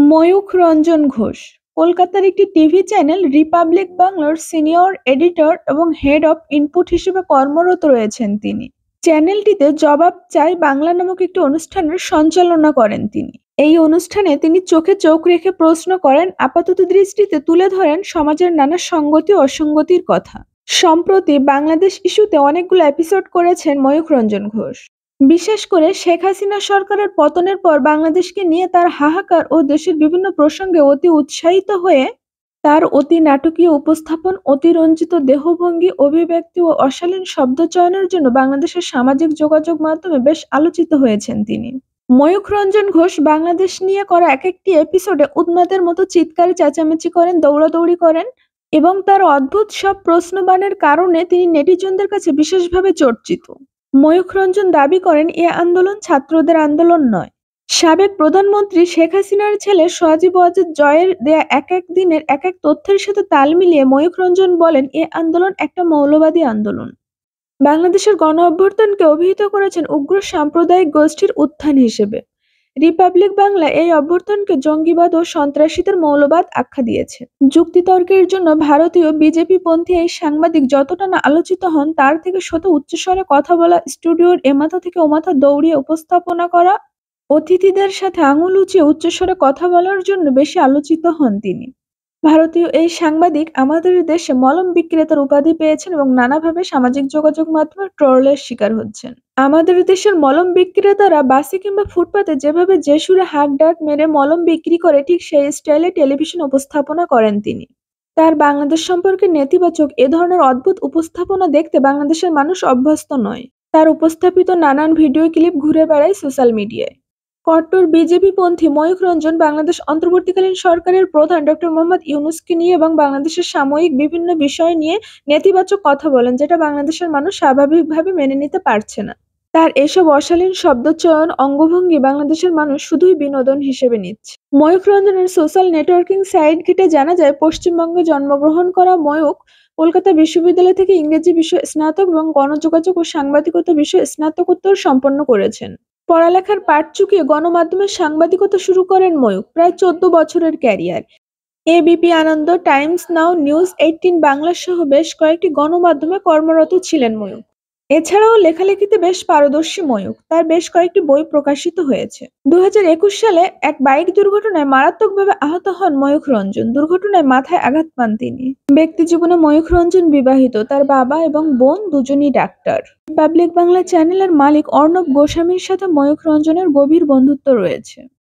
ময়ূখ রঞ্জন ঘোষ কলকাতার একটি TV channel Republic বাংলার সিনিয়র এডিটর এবং হেড অফ ইনপুট হিসেবে কর্মরত রয়েছেন তিনি। চ্যানেলটিতে জবাব চাই বাংলা নামক একটি অনুষ্ঠানের সঞ্চালনা করেন তিনি। এই অনুষ্ঠানে তিনি চোখে চোখ রেখে প্রশ্ন করেন, আপাতত দৃষ্টিতে তুলে ধরেন সমাজের নানা সঙ্গতি ও অসঙ্গতির কথা। সম্প্রতি বাংলাদেশ ইস্যুতে অনেকগুলো এপিসোড করেছেন ময়ূখ রঞ্জন ঘোষ। বিশেষ করে শেখ হাসিনা সরকারের পতনের পর বাংলাদেশকে নিয়ে তার হাহাকার ও দেশের বিভিন্ন প্রসঙ্গে অতি উৎসাহিত হয়ে তার অতি নাটকীয় উপস্থাপন, অতিরঞ্জিত দেহভঙ্গি, অভিব্যক্তি ও অশালীন শব্দচয়নের জন্য বাংলাদেশের সামাজিক যোগাযোগ মাধ্যমে বেশ আলোচিত হয়েছেন তিনি। ময়ূখ রঞ্জন ঘোষ বাংলাদেশ নিয়ে করা এক একটি এপিসোডে উন্মাদের মতো চিৎকার চেঁচামেচি করেন, দৌড়াদৌড়ি করেন এবং তার অদ্ভুত সব প্রশ্নবাণের কারণে তিনি নেটিজনদের কাছে বিশেষভাবে চর্চিত। ময়ূখ রঞ্জন দাবি করেন, এ আন্দোলন ছাত্রদের আন্দোলন নয়। সাবেক প্রধানমন্ত্রী শেখ হাসিনার ছেলে সজীব ওয়াজেদ জয়ের দেয়া এক এক দিনের এক এক তথ্যের সাথে তাল মিলিয়ে ময়ূখ রঞ্জন বলেন, এ আন্দোলন একটা মৌলবাদী আন্দোলন। বাংলাদেশের গণ-অভ্যুত্থানকে অভিহিত করেছেন উগ্র সাম্প্রদায়িক গোষ্ঠীর উত্থান হিসেবে। রিপাবলিক বাংলা এই অভ্যুত্থানকে জঙ্গিবাদ ও সন্ত্রাসীদের মৌলবাদ আখ্যা দিয়েছে। যুক্তিতর্কের জন্য ভারতীয় বিজেপিপন্থী এই সাংবাদিক যতটা না আলোচিত হন, তার থেকে শত উচ্চস্বরে কথা বলা, স্টুডিওর এমাথা থেকে ওমাথা দৌড়িয়ে উপস্থাপনা করা, অতিথিদের সাথে আঙুল উঁচিয়ে উচ্চস্বরে কথা বলার জন্য বেশি আলোচিত হন তিনি। ভারতীয় এই সাংবাদিক আমাদের দেশে মলম বিক্রেতার উপাধি পেয়েছেন এবং নানাভাবে সামাজিক যোগাযোগ মাধ্যমে ট্রোলের শিকার হচ্ছেন। আমাদের দেশের মলম বিক্রেতারা বাসে কিংবা ফুটপাতে যেভাবে যে সুরে হাঁক ডাক মেরে মলম বিক্রি করে, ঠিক সেই স্টাইলে টেলিভিশন উপস্থাপনা করেন তিনি। তার বাংলাদেশ সম্পর্কে নেতিবাচক এ ধরনের অদ্ভুত উপস্থাপনা দেখতে বাংলাদেশের মানুষ অভ্যস্ত নয়। তার উপস্থাপিত নানান ভিডিও ক্লিপ ঘুরে বেড়ায় সোশ্যাল মিডিয়ায়। কট্টর বিজেপিপন্থী ময়ূখ রঞ্জন বাংলাদেশ অন্তর্বর্তীকালীন সরকারের প্রধান ডক্টর মোহাম্মদ ইউনূসকে নিয়ে এবং বাংলাদেশের সাময়িক বিভিন্ন বিষয় নিয়ে নেতিবাচক কথা বলেন, যেটা বাংলাদেশের মানুষ স্বাভাবিকভাবে মেনে নিতে পারছে না। তার এসব অশালীন শব্দচয়ন, অঙ্গভঙ্গি বাংলাদেশের মানুষ শুধুই বিনোদন হিসেবে নিচ্ছে। ময়ূখ রঞ্জনের সোশ্যাল নেটওয়ার্কিং সাইট ঘেঁটে জানা যায়, পশ্চিমবঙ্গে জন্মগ্রহণ করা ময়ূখ কলকাতা বিশ্ববিদ্যালয় থেকে ইংরেজি বিষয়ে স্নাতক এবং গণযোগাযোগ ও সাংবাদিকতা বিষয়ে স্নাতকোত্তর সম্পন্ন করেছেন। পড়ালেখার পাট চুকিয়ে গণমাধ্যমের সাংবাদিকতা শুরু করেন ময়ূখ। প্রায় 14 বছরের ক্যারিয়ার। এবিপি আনন্দ, টাইমস নাও, নিউজ 18 বাংলা সহ বেশ কয়েকটি গণমাধ্যমে কর্মরত ছিলেন ময়ূখ। এছাড়াও লেখালেখিতে বেশ পারদর্শী ময়ূখ। তার বেশ কয়েকটি বই প্রকাশিত হয়েছে। 2021 সালে এক বাইক দুর্ঘটনায় মারাত্মকভাবে আহত হন ময়ূখ রঞ্জন। দুর্ঘটনায় মাথায় আঘাত পান তিনি। ব্যক্তিজীবনে ময়ূখ রঞ্জন বিবাহিত। তার বাবা এবং বোন দুজনই ডাক্তার। রিপাবলিক বাংলা চ্যানেলের মালিক অর্ণব গোস্বামীর সাথে ময়ূখ রঞ্জনের গভীর বন্ধুত্ব রয়েছে।